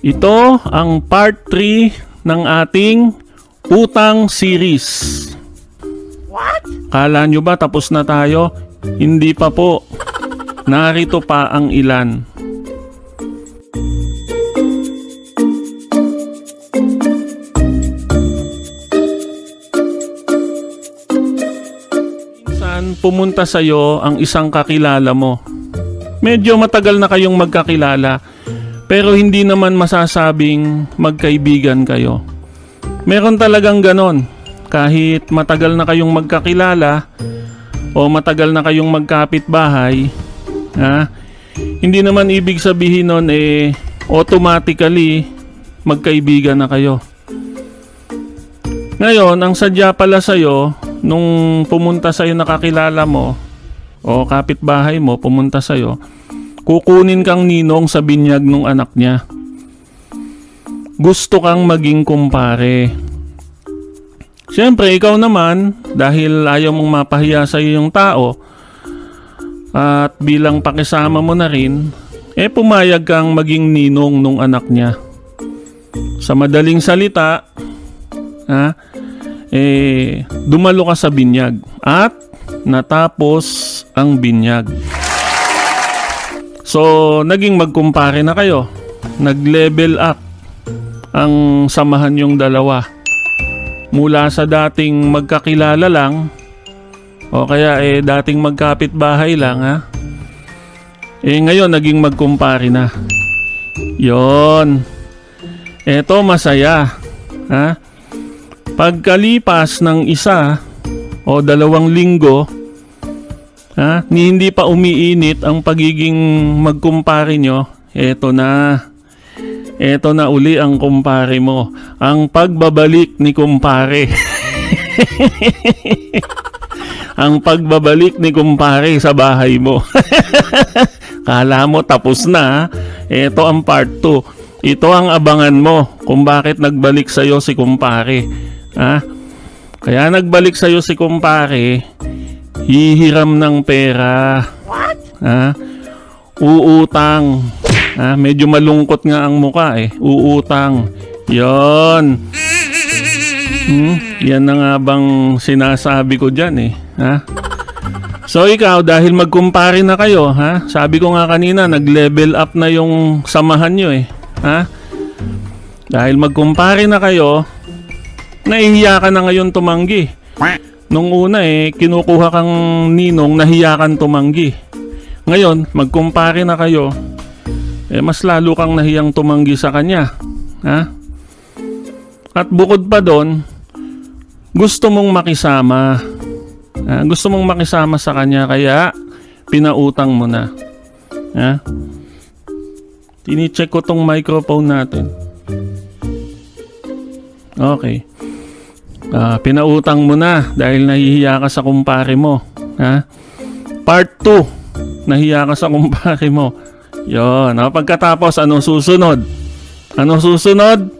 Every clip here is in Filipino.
Ito ang part 3 ng ating utang series. What? Kala nyo ba tapos na tayo? Hindi pa po. Narito pa ang ilan. Minsan pumunta sa'yo ang isang kakilala mo. Medyo matagal na kayong magkakilala, pero hindi naman masasabing magkaibigan kayo. Meron talagang ganon. Kahit matagal na kayong magkakilala o matagal na kayong magkapitbahay, hindi naman ibig sabihin nun automatically magkaibigan na kayo. Ngayon, ang sadya pala sa'yo, nung pumunta sa'yo na kakilala mo o kapitbahay mo, pumunta sa'yo, kukunin kang ninong sa binyag ng anak niya. Gusto kang maging kumpare. Siyempre, ikaw naman, dahil ayaw mong mapahiya sa iyong tao, at bilang pakisama mo na rin, pumayag kang maging ninong nung anak niya. Sa madaling salita, dumalo ka sa binyag at natapos ang binyag. So, naging magkumpare na kayo. Nag-level up ang samahan yung dalawa. Mula sa dating magkakilala lang, o kaya dating magkapitbahay lang, ngayon naging magkumpare na. Yon. Eto masaya. Pagkalipas ng isa o 2 linggo, hindi pa umiinit ang pagiging magkumpare nyo, eto na uli ang kumpare mo. Ang pagbabalik ni kumpare. Ang pagbabalik ni kumpare sa bahay mo. Kala mo tapos na. Ito ang part 2. Ito ang abangan mo kung bakit nagbalik sa'yo si kumpare. Kaya nagbalik sa'yo si kumpare, hihiram ng pera. What? Uutang. Medyo malungkot nga ang muka Uutang. Yon. Yan na nga bang sinasabi ko dyan So ikaw, dahil magkumpare na kayo, sabi ko nga kanina, nag-level up na yung samahan nyo Dahil magkumpare na kayo, nahihiya ka na ngayon tumanggi. Nung una kinukuha kang ninong, nahiya kang tumanggi. Ngayon, magkumpare na kayo, mas lalo kang nahiyang tumanggi sa kanya. At bukod pa doon, gusto mong makisama. Gusto mong makisama sa kanya, kaya pinautang mo na. Tini-check ko tong microphone natin. Okay. Pinautang mo na dahil nahihiya ka sa kumpare mo. Part 2. Nahiya ka sa kumpare mo. Yon. Pagkatapos, anong susunod? Anong susunod?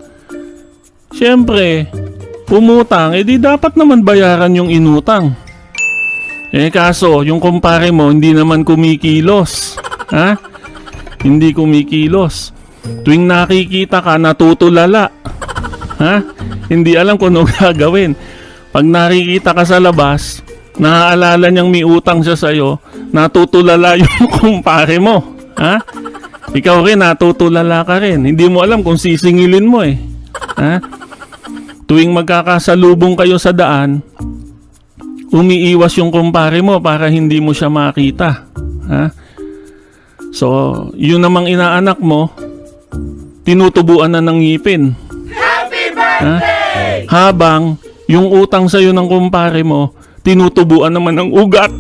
Siyempre, umutang. Di dapat naman bayaran yung inutang. Kaso, yung kumpare mo, hindi naman kumikilos. Hindi kumikilos. Tuwing nakikita ka, natutulala. Hindi alam kung ano gagawin. Pag nakikita ka sa labas, naaalala niyang may utang siya sa'yo, natutulala yung kumpare mo. Ikaw rin, natutulala ka rin. Hindi mo alam kung sisingilin mo Tuwing magkakasalubong kayo sa daan, umiiwas yung kumpare mo para hindi mo siya makita. So, yun namang inaanak mo, tinutubuan na ng ngipin. Happy birthday! Habang yung utang sa'yo ng kumpare mo, tinutubuan naman ng ugat.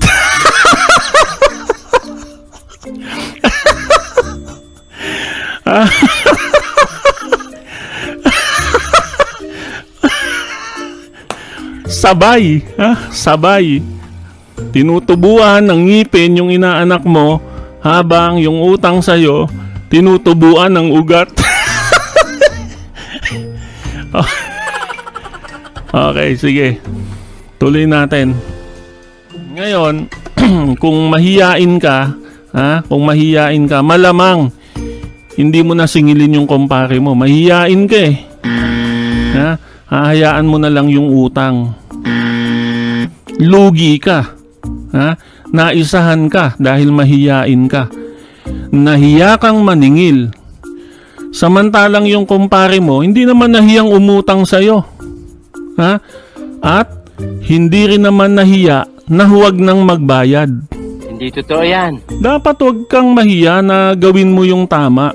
Sabay, sabay. Tinutubuan ng ngipin yung inaanak mo, habang yung utang sa'yo, tinutubuan ng ugat. Okay, sige. Tuloy natin. Ngayon, kung mahiyain ka, malamang hindi mo na singilin yung kumpare mo. Mahihiyain ka eh. Ha? Hahayaan mo na lang yung utang. Lugi ka. Ha? Naisahan ka dahil mahihiyain ka. Nahiya kang maningil. Samantalang yung kumpare mo, hindi naman nahiyang umutang sa'yo. Ha? At hindi rin naman nahiya na huwag nang magbayad. Hindi totoo yan. Dapat huwag kang mahiya na gawin mo yung tama.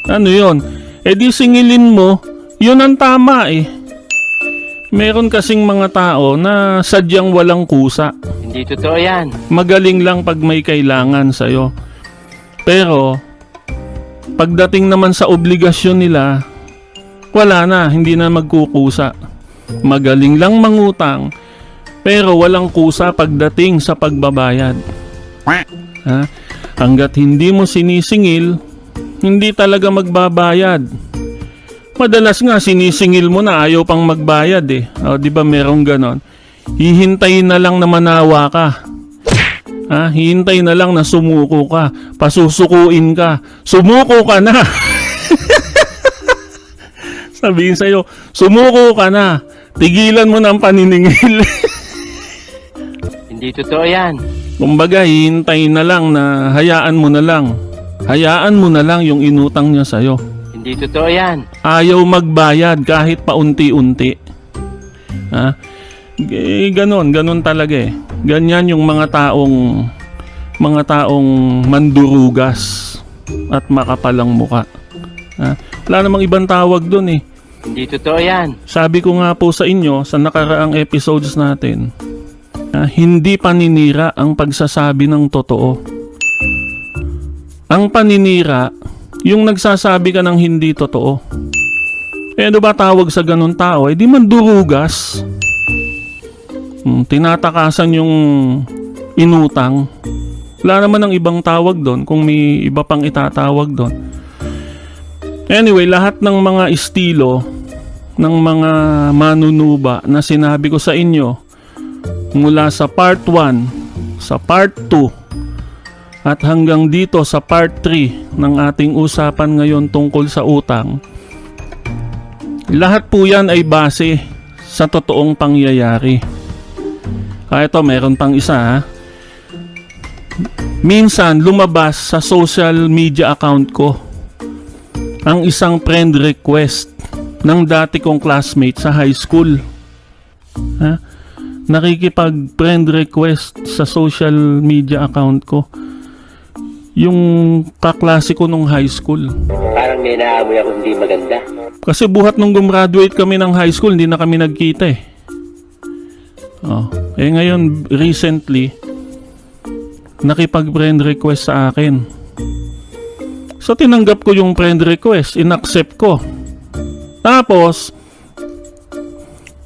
Ano yon? E di singilin mo, yun ang tama eh. Meron kasing mga tao na sadyang walang kusa. Hindi totoo yan. Magaling lang pag may kailangan sa'yo. Pero, pagdating naman sa obligasyon nila, wala na, hindi na magkukusa. Magaling lang mangutang, pero walang kusa pagdating sa pagbabayad. Ha? Hanggat hindi mo sinisingil, hindi talaga magbabayad. Madalas nga sinisingil mo na ayaw pang magbayad eh. O, di ba merong ganon? Hihintayin na lang na manawa ka. Ha? Hihintay na lang na sumuko ka. Pasusukuin ka. Sumuko ka na. Sabihin sa'yo, sumuko ka na. Tigilan mo ng paniningil. Hindi totoo yan. Kumbaga, hihintay na lang na hayaan mo na lang. Hayaan mo na lang yung inutang niya sa'yo. Hindi totoo yan. Ayaw Magbayad kahit paunti-unti. Ha? Ganon talaga eh. Ganyan yung mga taong mandurugas at makapalang muka. Ha? Wala namang ibang tawag dun eh. Hindi totoo yan. Sabi ko nga po sa inyo sa nakaraang episodes natin, hindi paninira ang pagsasabi ng totoo. Ang paninira, yung nagsasabi ka ng hindi totoo. Eh ano ba tawag sa ganun tao? Eh di mandurugas. Tinatakasan yung inutang. Wala naman ng ibang tawag doon kung may iba pang itatawag doon. Anyway, lahat ng mga estilo ng mga manunuba na sinabi ko sa inyo mula sa part 1, sa part 2, at hanggang dito sa part 3 ng ating usapan ngayon tungkol sa utang, lahat po yan ay base sa totoong pangyayari. Ito, meron pang isa ha. Minsan lumabas sa social media account ko ang isang friend request ng dati kong classmate sa high school. Ha? Nakikipag friend request sa social media account ko yung kaklase ko nung high school. Parang may naamoy ako hindi maganda. Kasi buhat nung gumraduate kami ng high school, hindi na kami nagkita eh. Ngayon, recently, nakipag-friend request sa akin. So, tinanggap ko yung friend request, inaccept ko. Tapos,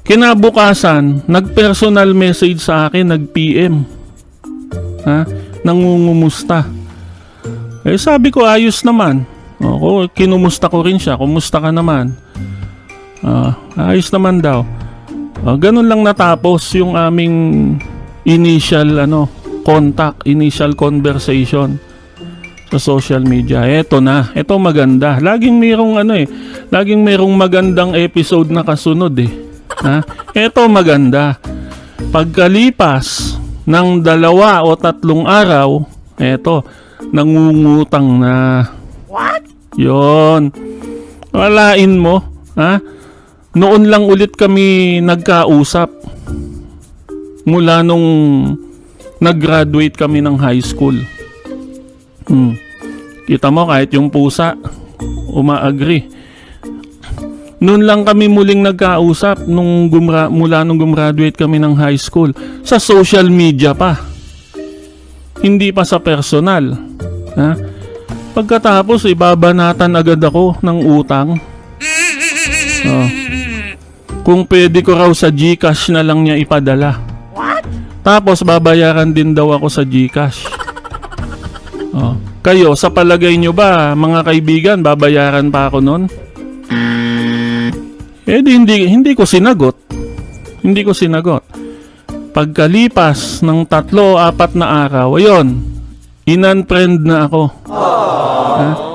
kinabukasan, nag-personal message sa akin, nag-PM. Nangungumusta. Sabi ko, ayos naman. Kinumusta ko rin siya. Kumusta ka naman? Ayos naman daw. Ganun lang natapos yung aming initial contact, initial conversation sa social media. Eto na. Eto maganda. Laging merong magandang episode na kasunod eh. Eto maganda. Pagkalipas ng 2 o 3 araw, eto, nangungutang na. What? Yon. Walain mo, ha? Noon lang ulit kami nagkausap. Mula nung nag-graduate kami ng high school. Kita mo kahit yung pusa, uma-agree. Noon lang kami muling nagkausap mula nung gumraduate kami ng high school. Sa social media pa. Hindi pa sa personal. Ha? Pagkatapos, ibabanatan agad ako ng utang. Kung pwede ko raw sa GCash na lang niya ipadala. What? Tapos, babayaran din daw ako sa GCash. Kayo, sa palagay nyo ba, mga kaibigan, babayaran pa ako nun? Hindi ko sinagot. Hindi ko sinagot. Pagkalipas ng 3 o 4 na araw, ayun, in-unfriend na ako.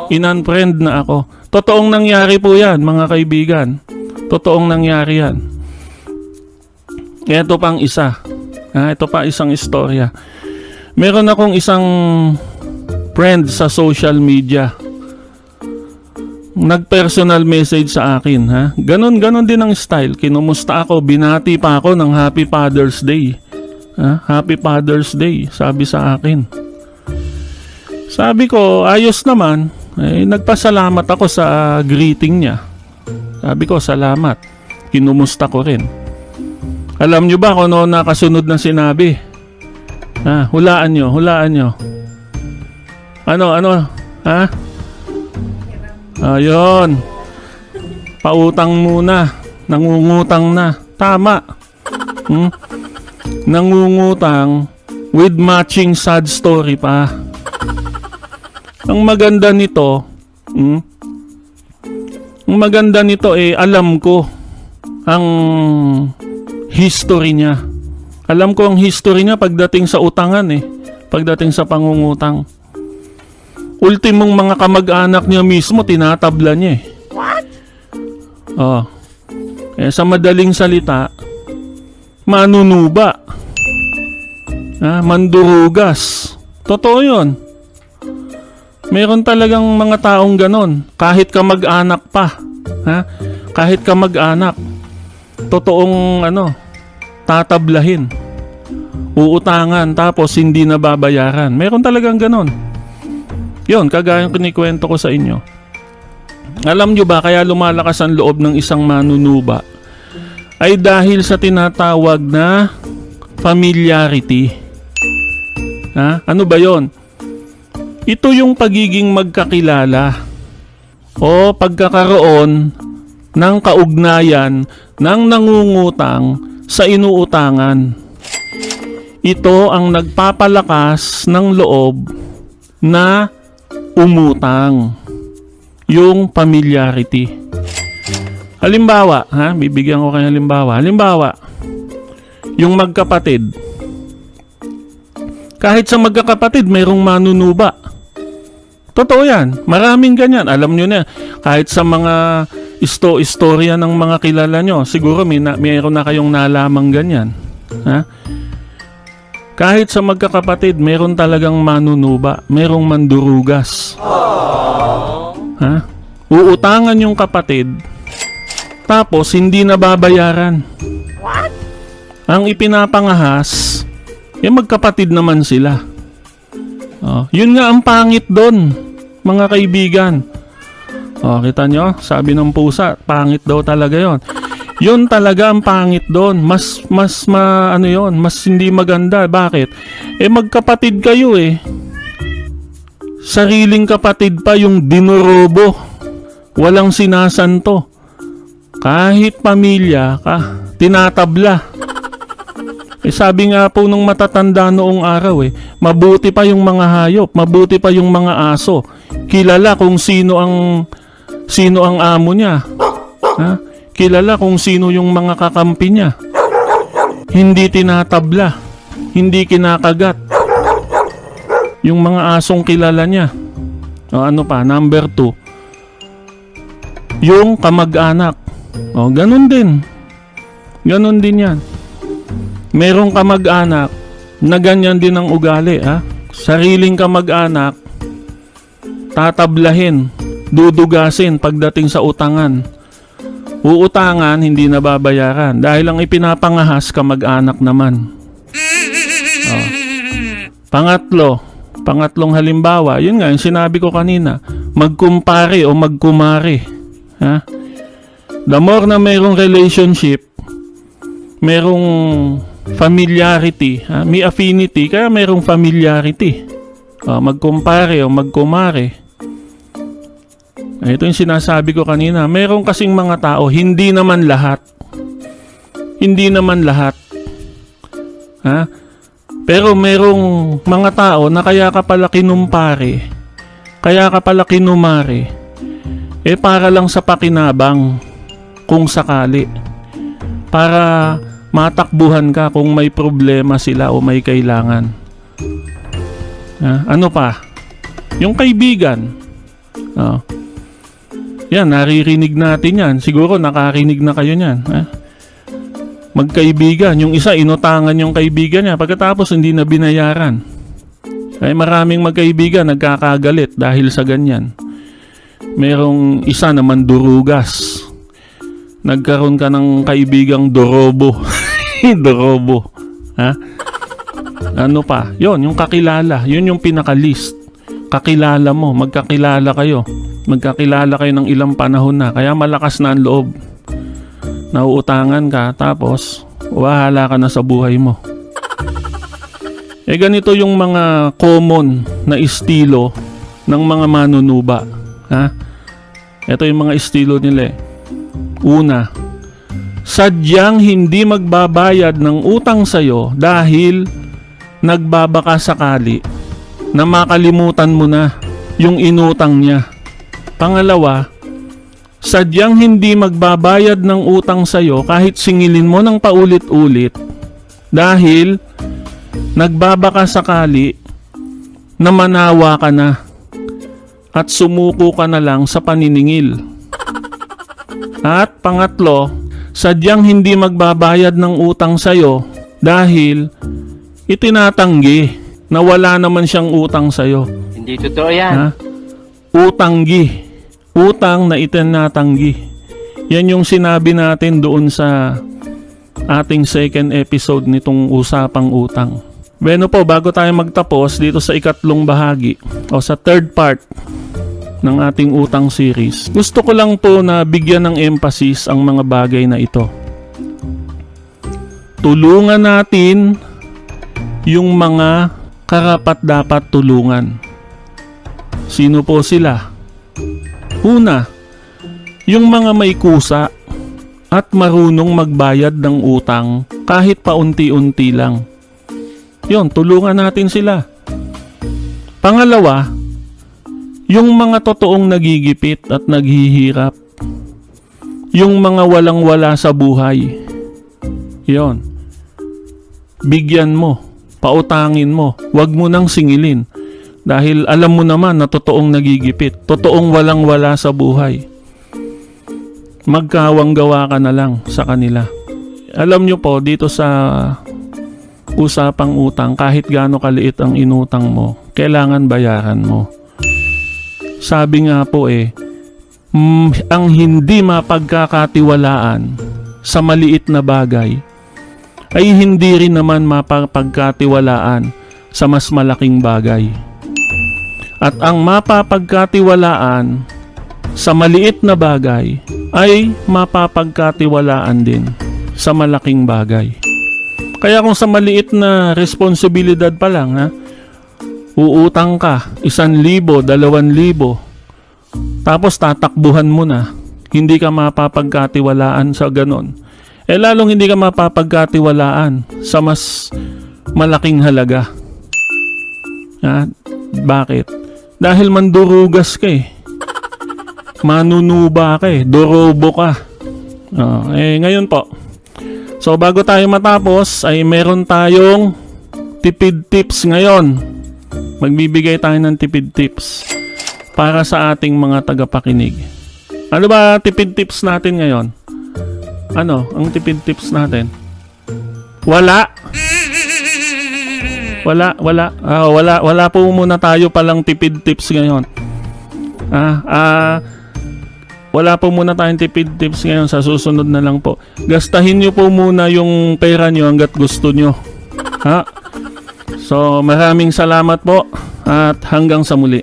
In-unfriend na ako. Totoong nangyari po yan, mga kaibigan. Totoong nangyari yan. Ito pang isa. Ito pa isang istorya. Meron akong isang friend sa social media. Nag-personal message sa akin. Ganon din ang style. Kinumusta ako, binati pa ako ng Happy Father's Day. Happy Father's Day, sabi sa akin. Sabi ko, ayos naman. Nagpasalamat ako sa greeting niya. Sabi ko, salamat. Kinumusta ko rin. Alam nyo ba kung ano nakasunod na sinabi? Hulaan nyo. Ano? Ayun. Pautang muna. Nangungutang na. Tama. Nangungutang with matching sad story pa. Ang maganda nito, alam ko ang history niya. Alam ko ang history niya pagdating sa utangan pagdating sa pangungutang. Ultimong mga kamag-anak niya mismo tinatabla niya What? Sa madaling salita, manunuba. Mandurugas. Totoo 'yon. Meron talagang mga taong ganon. Kahit kamag-anak pa. Kahit kamag-anak. Totoong tatablahin. Uutangan tapos hindi nababayaran. Meron talagang ganon. Yun, kagaya ng kinikwento ko sa inyo. Alam nyo ba kaya lumalakas ang loob ng isang manunuba? Ay dahil sa tinatawag na familiarity. Ano ba yon? Ito yung pagiging magkakilala o pagkakaroon ng kaugnayan ng nangungutang sa inuutangan. Ito ang nagpapalakas ng loob na umutang. Yung familiarity. Halimbawa, bibigyan ko kayo halimbawa. Halimbawa, yung magkapatid. Kahit sa magkakapatid, mayroong manunuba. Totoo yan. Maraming ganyan. Alam nyo na, kahit sa mga istorya ng mga kilala nyo, siguro mayroon na kayong nalamang ganyan. Kahit sa magkakapatid, mayroon talagang manunuba. Mayroong mandurugas. Uutangan yung kapatid, tapos hindi nababayaran. What? Ang ipinapangahas, magkapatid naman sila. Yun nga ang pangit doon, mga kaibigan. Kita nyo? Sabi ng pusa, pangit daw talaga yon. Yun talaga ang pangit doon. Mas hindi maganda. Bakit? Magkapatid kayo Sariling kapatid pa yung dinorobo. Walang sinasanto. Kahit pamilya ka, tinatabla. Sabi nga po nung matatanda noong araw mabuti pa yung mga hayop, mabuti pa yung mga aso. Kilala kung sino ang amo niya. Kilala kung sino yung mga kakampi niya. Hindi tinatabla, hindi kinakagat. Yung mga asong kilala niya. Number 2. Yung kamag-anak. Ganun din. Ganun din yan. Merong kamag-anak na ganyan din ang ugali. Sariling kamag-anak, tatablahin, dudugasin pagdating sa utangan. Uutangan, hindi nababayaran. Dahil ang ipinapangahas, kamag-anak naman. Pangatlong halimbawa, yun nga, yung sinabi ko kanina, magkumpare o magkumare. The more na mayroong relationship, mayroong familiarity, may affinity, kaya mayroong familiarity. Magkumpare o magkumare. Ito yung sinasabi ko kanina, mayroong kasing mga tao, hindi naman lahat. Pero merong mga tao na kaya ka pala kinumpare, kaya ka pala kinumare, para lang sa pakinabang kung sakali. Para matakbuhan ka kung may problema sila o may kailangan. Ano pa? Yung kaibigan. Oh. Yan, naririnig natin yan. Siguro nakarinig na kayo niyan. Magkaibigan. Yung isa, inutangan yung kaibigan niya. Pagkatapos, hindi na binayaran. Ay maraming magkaibigan nagkakagalit dahil sa ganyan. Merong isa naman durugas. Nagkaroon ka ng kaibigang dorobo. Dorobo. Ha? Ano pa? Yon, yung kakilala. Yun yung pinaka-list. Kakilala mo. Magkakilala kayo. Magkakilala kayo ng ilang panahon na. Kaya malakas na ang loob. Nauutangan ka. Tapos, wahala ka na sa buhay mo. Ganito yung mga common na estilo ng mga manunuba. Ha? Ito yung mga estilo nila. Una, sadyang hindi magbabayad ng utang sa'yo dahil nagbabaka sakali na makalimutan mo na yung inutang niya. Pangalawa, sadyang hindi magbabayad ng utang sa'yo kahit singilin mo ng paulit-ulit dahil nagbabaka sakali na manawa ka na at sumuko ka na lang sa paniningil. At pangatlo, sadyang hindi magbabayad ng utang sa'yo dahil itinatanggi na wala naman siyang utang sa'yo. Hindi totoo yan. Ha? Utanggi. Utang na itinatanggi. Yan yung sinabi natin doon sa ating second episode nitong usapang utang. Bueno po, bago tayo magtapos dito sa ikatlong bahagi o sa third part ng ating utang series, gusto ko lang po na bigyan ng emphasis ang mga bagay na ito. Tulungan natin yung mga karapat-dapat tulungan. Sino po sila? Una, yung mga may kusa at marunong magbayad ng utang kahit paunti-unti lang. Yon, tulungan natin sila. Pangalawa, yung mga totoong nagigipit at naghihirap. Yung mga walang-wala sa buhay. Yon. Bigyan mo, pautangin mo, wag mo nang singilin. Dahil alam mo naman na totoong nagigipit, totoong walang-wala sa buhay. Magkawang gawa ka na lang sa kanila. Alam nyo po, dito sa usapang utang, kahit gaano kaliit ang inutang mo, kailangan bayaran mo. Sabi nga po ang hindi mapagkakatiwalaan sa maliit na bagay ay hindi rin naman mapapagkatiwalaan sa mas malaking bagay. At ang mapapagkatiwalaan sa maliit na bagay ay mapapagkatiwalaan din sa malaking bagay. Kaya kung sa maliit na responsibilidad pa lang, uutang ka 1,000, 2,000, tapos tatakbuhan mo na, hindi ka mapapagkatiwalaan sa ganon. Lalong hindi ka mapapagkatiwalaan sa mas malaking halaga. Bakit? Dahil mandurugas ka manunuba ka dorobo ka. Ngayon po, so bago tayo matapos ay meron tayong tipid tips ngayon. Magbibigay tayo ng tipid tips para sa ating mga tagapakinig. Ano ba tipid tips natin ngayon? Ano ang tipid tips natin? Wala po muna tayo palang tipid tips ngayon. Wala po muna tayong tipid tips ngayon. Sa susunod na lang po. Gastahin nyo po muna yung pera nyo hanggat gusto nyo. So maraming salamat po at hanggang sa muli.